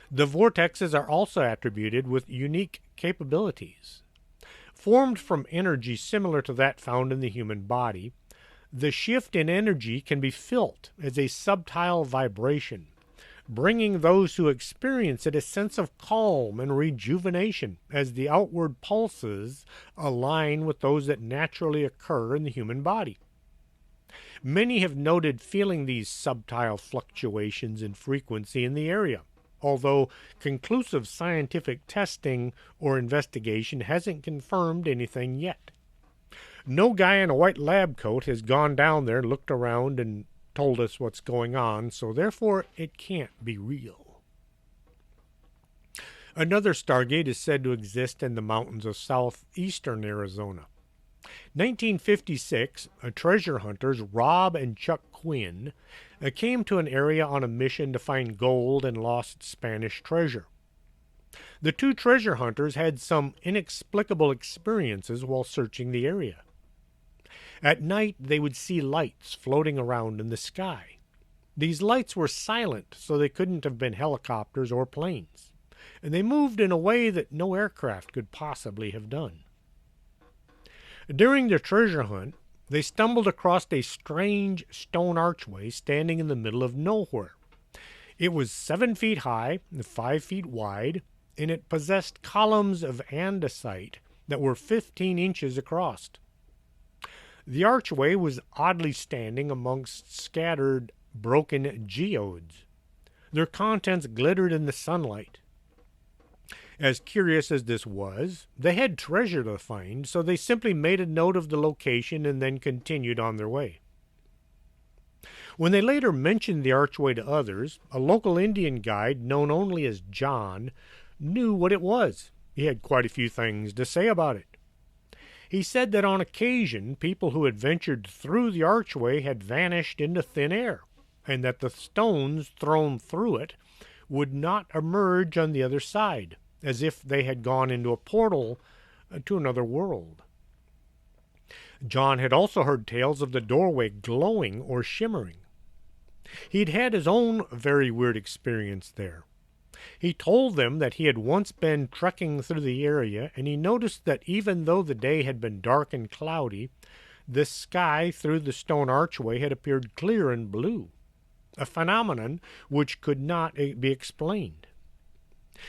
B: The vortexes are also attributed with unique capabilities. Formed from energy similar to that found in the human body, the shift in energy can be felt as a subtle vibration, bringing those who experience it a sense of calm and rejuvenation as the outward pulses align with those that naturally occur in the human body. Many have noted feeling these subtle fluctuations in frequency in the area, although conclusive scientific testing or investigation hasn't confirmed anything yet. No guy in a white lab coat has gone down there, looked around, and told us what's going on, so therefore it can't be real. Another Stargate is said to exist in the mountains of southeastern Arizona. 1956, treasure hunters Rob and Chuck Quinn came to an area on a mission to find gold and lost Spanish treasure. The two treasure hunters had some inexplicable experiences while searching the area. At night, they would see lights floating around in the sky. These lights were silent, so they couldn't have been helicopters or planes, and they moved in a way that no aircraft could possibly have done. During their treasure hunt, they stumbled across a strange stone archway standing in the middle of nowhere. It was 7 feet high and 5 feet wide, and it possessed columns of andesite that were 15 inches across. The archway was oddly standing amongst scattered, broken geodes. Their contents glittered in the sunlight. As curious as this was, they had treasure to find, so they simply made a note of the location and then continued on their way. When they later mentioned the archway to others, a local Indian guide, known only as John, knew what it was. He had quite a few things to say about it. He said that on occasion, people who had ventured through the archway had vanished into thin air, and that the stones thrown through it would not emerge on the other side, as if they had gone into a portal to another world. John had also heard tales of the doorway glowing or shimmering. He'd had his own very weird experience there. He told them that he had once been trekking through the area, and he noticed that even though the day had been dark and cloudy, the sky through the stone archway had appeared clear and blue, a phenomenon which could not be explained.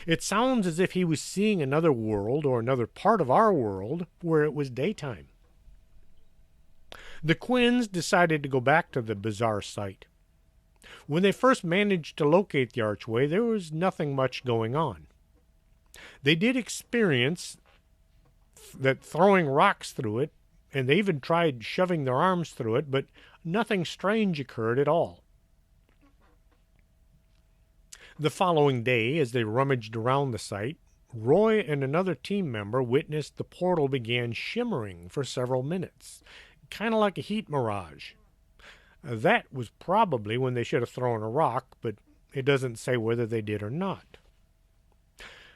B: It sounds as if he was seeing another world or another part of our world where it was daytime. The Quinns decided to go back to the bizarre site. When they first managed to locate the archway, there was nothing much going on. They did experience that throwing rocks through it, and they even tried shoving their arms through it, but nothing strange occurred at all. The following day, as they rummaged around the site, Roy and another team member witnessed the portal began shimmering for several minutes, kind of like a heat mirage. That was probably when they should have thrown a rock, but it doesn't say whether they did or not.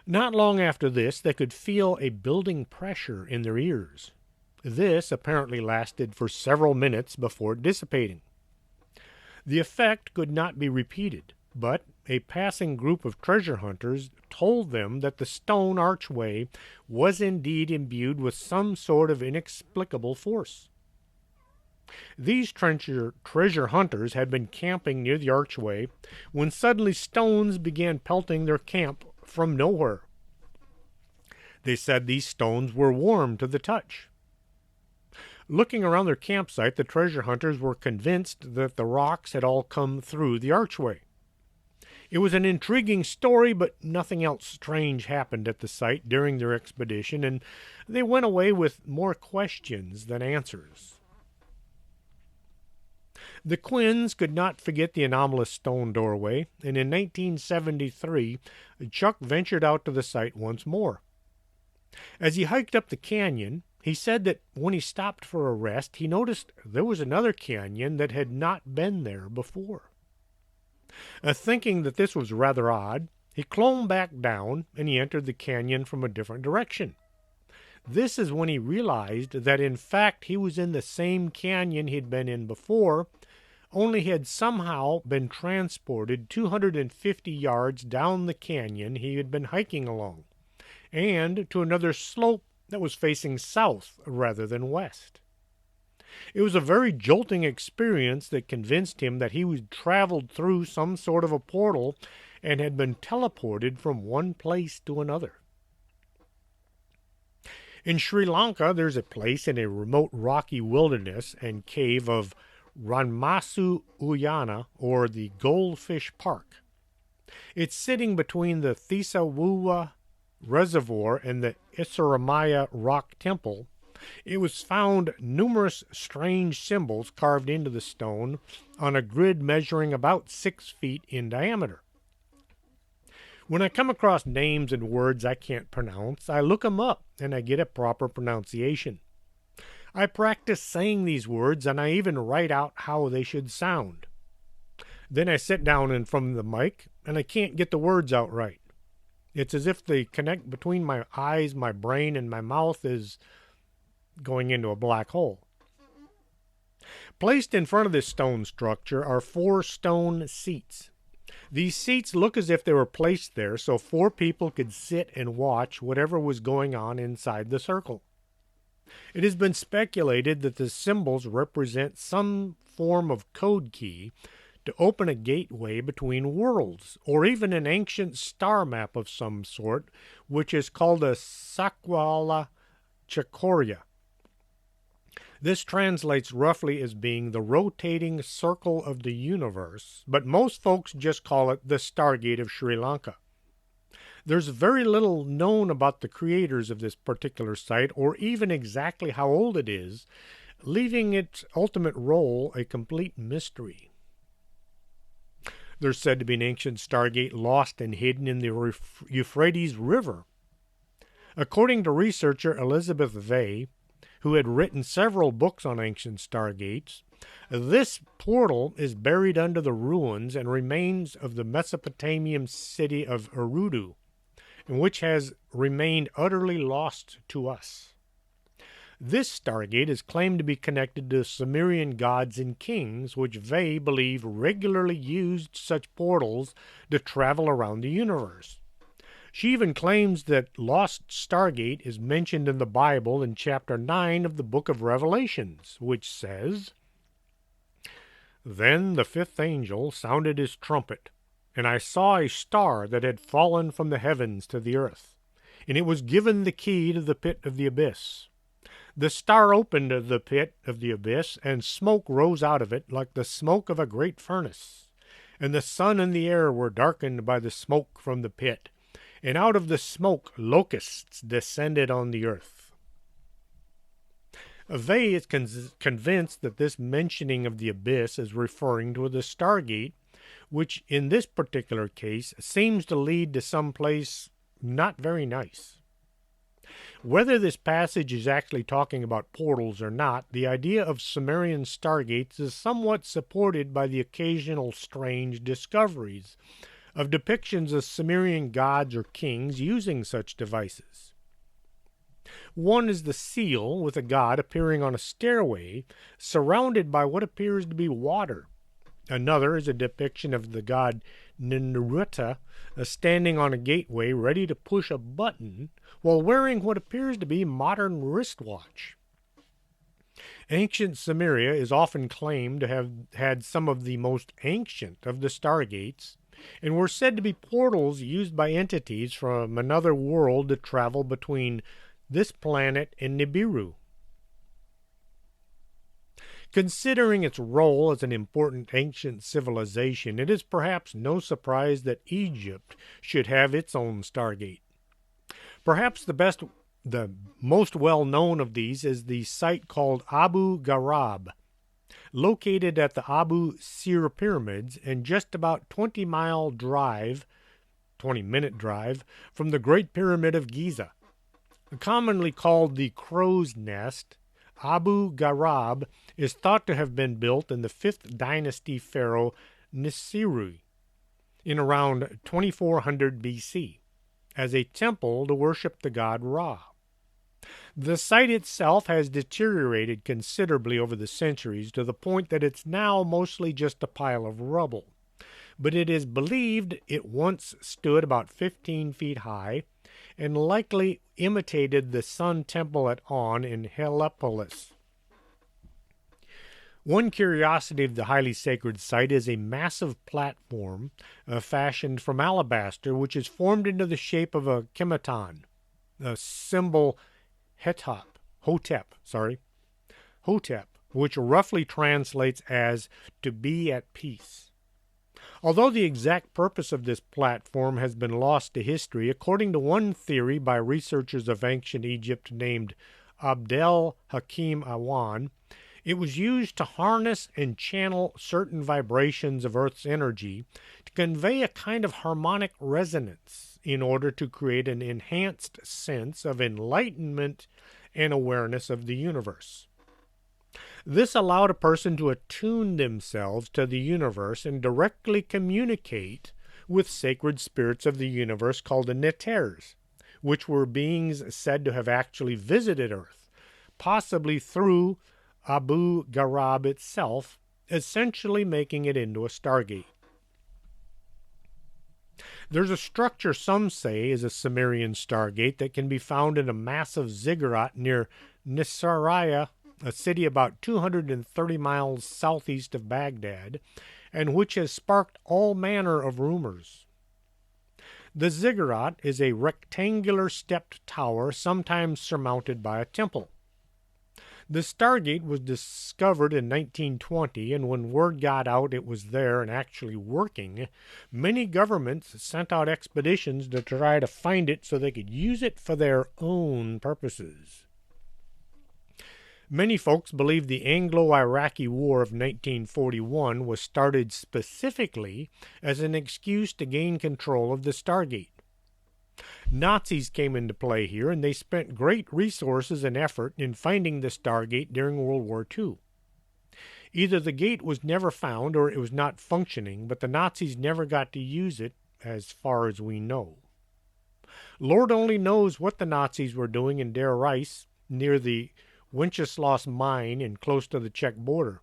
B: Not long after this, they could feel a building pressure in their ears. This apparently lasted for several minutes before dissipating. The effect could not be repeated, but a passing group of treasure hunters told them that the stone archway was indeed imbued with some sort of inexplicable force. These treasure hunters had been camping near the archway when suddenly stones began pelting their camp from nowhere. They said these stones were warm to the touch. Looking around their campsite, the treasure hunters were convinced that the rocks had all come through the archway. It was an intriguing story, but nothing else strange happened at the site during their expedition, and they went away with more questions than answers. The Quinns could not forget the anomalous stone doorway, and in 1973, Chuck ventured out to the site once more. As he hiked up the canyon, he said that when he stopped for a rest, he noticed there was another canyon that had not been there before. Thinking that this was rather odd, he clomb back down and he entered the canyon from a different direction. This is when he realized that in fact he was in the same canyon he'd been in before, only he had somehow been transported 250 yards down the canyon he had been hiking along, and to another slope that was facing south rather than west. It was a very jolting experience that convinced him that he was traveled through some sort of a portal and had been teleported from one place to another. In Sri Lanka, there's a place in a remote rocky wilderness and cave of Ranmasu Uyana, or the Goldfish Park. It's sitting between the Thisawuwa Reservoir and the Isaramaya Rock Temple, It was found numerous strange symbols carved into the stone on a grid measuring about 6 feet in diameter. When I come across names and words I can't pronounce, I look them up and I get a proper pronunciation. I practice saying these words and I even write out how they should sound. Then I sit down in front of the mic and I can't get the words out right. It's as if the connect between my eyes, my brain, and my mouth is going into a black hole. Placed in front of this stone structure are 4 stone seats. These seats look as if they were placed there so 4 people could sit and watch whatever was going on inside the circle. It has been speculated that the symbols represent some form of code key to open a gateway between worlds, or even an ancient star map of some sort, which is called a Sakwala Chakoria. This translates roughly as being the rotating circle of the universe, but most folks just call it the Stargate of Sri Lanka. There's very little known about the creators of this particular site, or even exactly how old it is, leaving its ultimate role a complete mystery. There's said to be an ancient Stargate lost and hidden in the Euphrates River. According to researcher Elizabeth Vey, who had written several books on ancient Stargates, this portal is buried under the ruins and remains of the Mesopotamian city of Eridu, which has remained utterly lost to us. This Stargate is claimed to be connected to Sumerian gods and kings, which they believe regularly used such portals to travel around the universe. She even claims that Lost Stargate is mentioned in the Bible in chapter 9 of the book of Revelations, which says, "Then the 5th angel sounded his trumpet, and I saw a star that had fallen from the heavens to the earth, and it was given the key to the pit of the abyss. The star opened the pit of the abyss, and smoke rose out of it like the smoke of a great furnace. And the sun and the air were darkened by the smoke from the pit, and out of the smoke locusts descended on the earth." Vey is convinced that this mentioning of the abyss is referring to the Stargate, which in this particular case seems to lead to some place not very nice. Whether this passage is actually talking about portals or not, the idea of Sumerian Stargates is somewhat supported by the occasional strange discoveries of depictions of Sumerian gods or kings using such devices. One is the seal with a god appearing on a stairway surrounded by what appears to be water. Another is a depiction of the god Ninurta standing on a gateway ready to push a button while wearing what appears to be modern wristwatch. Ancient Sumeria is often claimed to have had some of the most ancient of the Stargates, and were said to be portals used by entities from another world to travel between this planet and Nibiru. Considering its role as an important ancient civilization, it is perhaps no surprise that Egypt should have its own Stargate. Perhaps the most well-known of these is the site called Abu Gharab, located at the Abu Sir Pyramids and just about 20-minute drive from the Great Pyramid of Giza. Commonly called the Crow's Nest, Abu Gharab is thought to have been built in the 5th dynasty pharaoh Nisiri in around 2400 BC as a temple to worship the god Ra. The site itself has deteriorated considerably over the centuries to the point that it's now mostly just a pile of rubble, but it is believed it once stood about 15 feet high and likely imitated the Sun Temple at On in Heliopolis. One curiosity of the highly sacred site is a massive platform fashioned from alabaster, which is formed into the shape of a chematon, a symbol Hotep, which roughly translates as to be at peace. Although the exact purpose of this platform has been lost to history, according to one theory by researchers of ancient Egypt named Abdel Hakim Awan, it was used to harness and channel certain vibrations of Earth's energy to convey a kind of harmonic resonance in order to create an enhanced sense of enlightenment and awareness of the universe. This allowed a person to attune themselves to the universe and directly communicate with sacred spirits of the universe called the Neters, which were beings said to have actually visited Earth, possibly through Abu Gharab itself, essentially making it into a Stargate. There's a structure some say is a Sumerian Stargate that can be found in a massive ziggurat near Nisaraya, a city about 230 miles southeast of Baghdad, and which has sparked all manner of rumors. The ziggurat is a rectangular stepped tower, sometimes surmounted by a temple. The Stargate was discovered in 1920, and when word got out it was there and actually working, many governments sent out expeditions to try to find it so they could use it for their own purposes. Many folks believe the Anglo-Iraqi War of 1941 was started specifically as an excuse to gain control of the Stargate. Nazis came into play here, and they spent great resources and effort in finding the Stargate during World War II. Either the gate was never found or it was not functioning, but the Nazis never got to use it, as far as we know. Lord only knows what the Nazis were doing in Der Reis, near the Wenceslaus mine and close to the Czech border.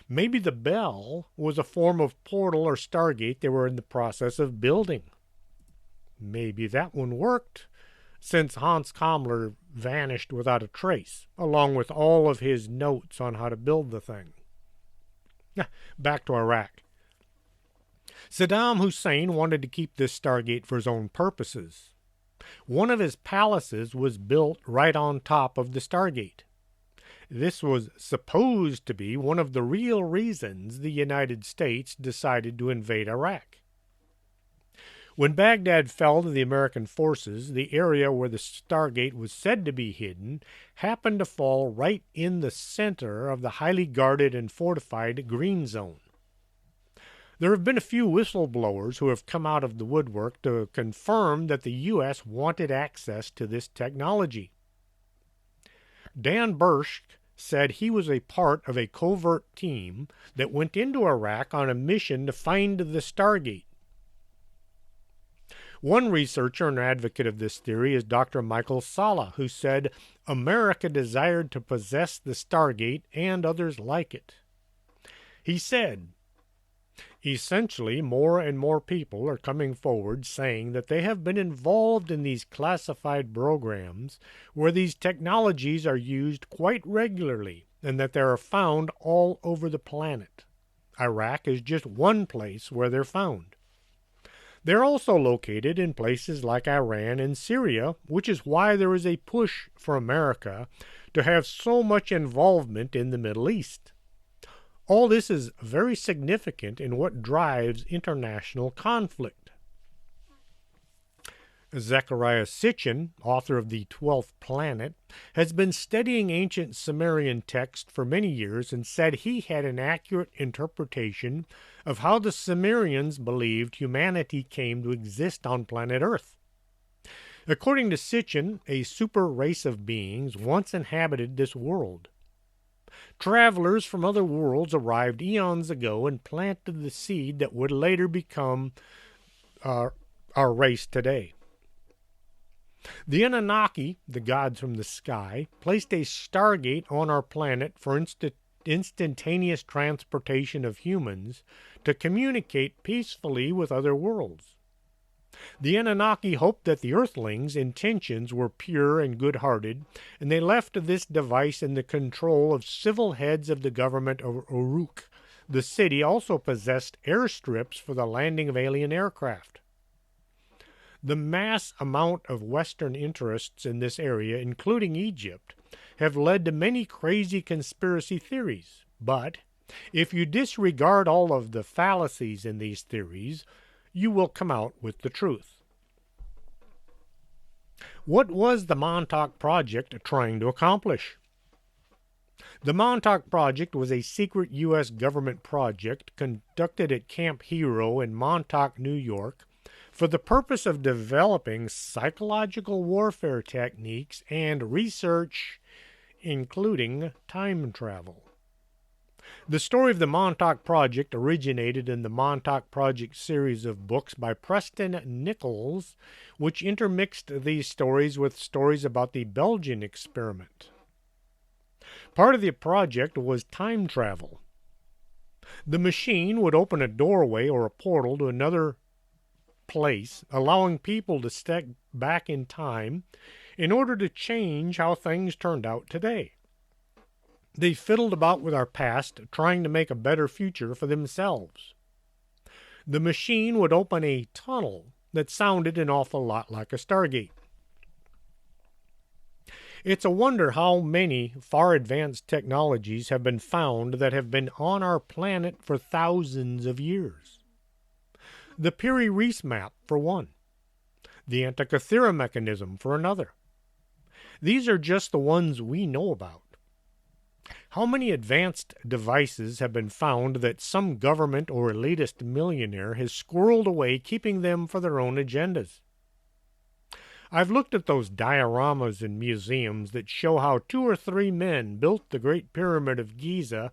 B: Maybe the bell was a form of portal or Stargate they were in the process of building. Maybe that one worked, since Hans Kammler vanished without a trace, along with all of his notes on how to build the thing. Back to Iraq. Saddam Hussein wanted to keep this Stargate for his own purposes. One of his palaces was built right on top of the Stargate. This was supposed to be one of the real reasons the United States decided to invade Iraq. When Baghdad fell to the American forces, the area where the Stargate was said to be hidden happened to fall right in the center of the highly guarded and fortified Green Zone. There have been a few whistleblowers who have come out of the woodwork to confirm that the U.S. wanted access to this technology. Dan Bursch said he was a part of a covert team that went into Iraq on a mission to find the Stargate. One researcher and advocate of this theory is Dr. Michael Salla, who said America desired to possess the Stargate and others like it. He said, essentially, more and more people are coming forward saying that they have been involved in these classified programs where these technologies are used quite regularly and that they are found all over the planet. Iraq is just one place where they're found. They're also located in places like Iran and Syria, which is why there is a push for America to have so much involvement in the Middle East. All this is very significant in what drives international conflict. Zecharia Sitchin, author of The 12th Planet, has been studying ancient Sumerian text for many years and said he had an accurate interpretation of how the Sumerians believed humanity came to exist on planet Earth. According to Sitchin, a super race of beings once inhabited this world. Travelers from other worlds arrived eons ago and planted the seed that would later become our race today. The Anunnaki, the gods from the sky, placed a Stargate on our planet for instantaneous transportation of humans to communicate peacefully with other worlds. The Anunnaki hoped that the Earthlings' intentions were pure and good-hearted, and they left this device in the control of civil heads of the government of Uruk. The city also possessed airstrips for the landing of alien aircraft. The mass amount of Western interests in this area, including Egypt, have led to many crazy conspiracy theories. But if you disregard all of the fallacies in these theories, you will come out with the truth. What was the Montauk Project trying to accomplish? The Montauk Project was a secret U.S. government project conducted at Camp Hero in Montauk, New York, for the purpose of developing psychological warfare techniques and research, including time travel. The story of the Montauk Project originated in the Montauk Project series of books by Preston Nichols, which intermixed these stories with stories about the Belgian experiment. Part of the project was time travel. The machine would open a doorway or a portal to another place, allowing people to step back in time in order to change how things turned out today. They fiddled about with our past, trying to make a better future for themselves. The machine would open a tunnel that sounded an awful lot like a Stargate. It's a wonder how many far advanced technologies have been found that have been on our planet for thousands of years. The Piri-Reis map, for one. The Antikythera mechanism, for another. These are just the ones we know about. How many advanced devices have been found that some government or elitist millionaire has squirreled away, keeping them for their own agendas? I've looked at those dioramas in museums that show how 2 or 3 men built the Great Pyramid of Giza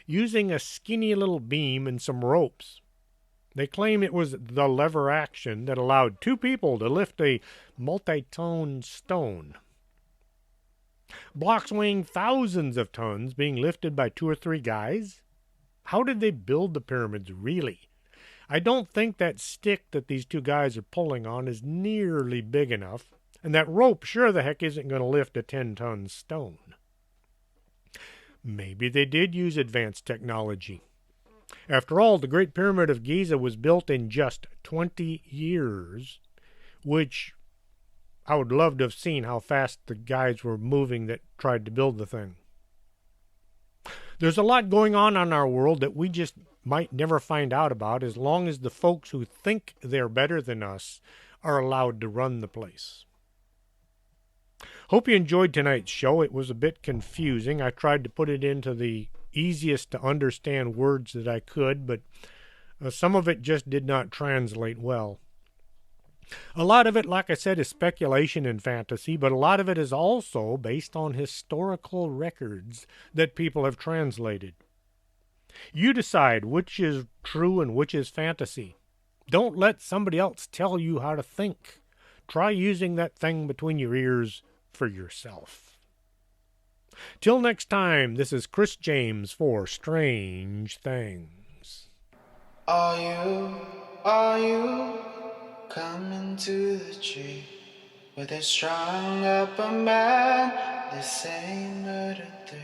B: using a skinny little beam and some ropes. They claim it was the lever action that allowed 2 people to lift a multi-ton stone. Blocks weighing thousands of tons being lifted by 2 or 3 guys? How did they build the pyramids, really? I don't think that stick that these 2 guys are pulling on is nearly big enough, and that rope sure the heck isn't going to lift a 10-ton stone. Maybe they did use advanced technology. After all, the Great Pyramid of Giza was built in just 20 years, which I would love to have seen how fast the guys were moving that tried to build the thing. There's a lot going on in our world that we just might never find out about as long as the folks who think they're better than us are allowed to run the place. Hope you enjoyed tonight's show. It was a bit confusing. I tried to put it into the easiest to understand words that I could, but some of it just did not translate well. A lot of it, like I said, is speculation and fantasy, but a lot of it is also based on historical records that people have translated. You decide which is true and which is fantasy. Don't let somebody else tell you how to think. Try using that thing between your ears for yourself. Till next time, this is Chris James for Strange Things.
A: Are you coming to the tree where they strung up a man? They say murder 3.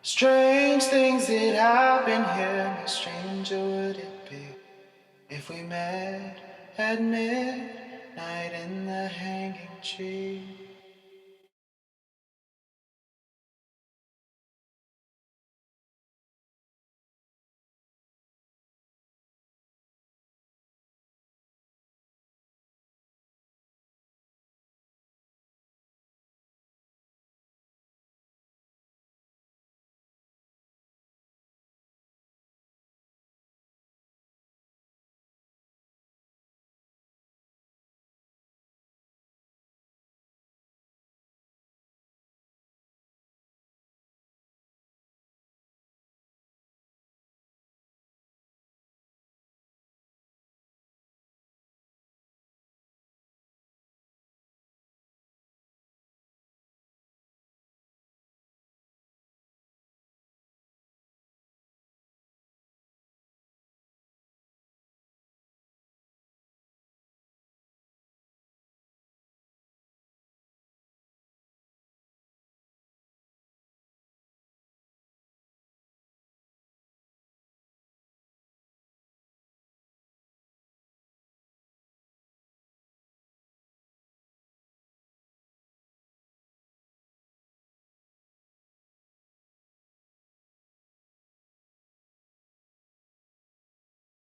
A: Strange things that happen here, how stranger would it be if we met at midnight in the hanging tree?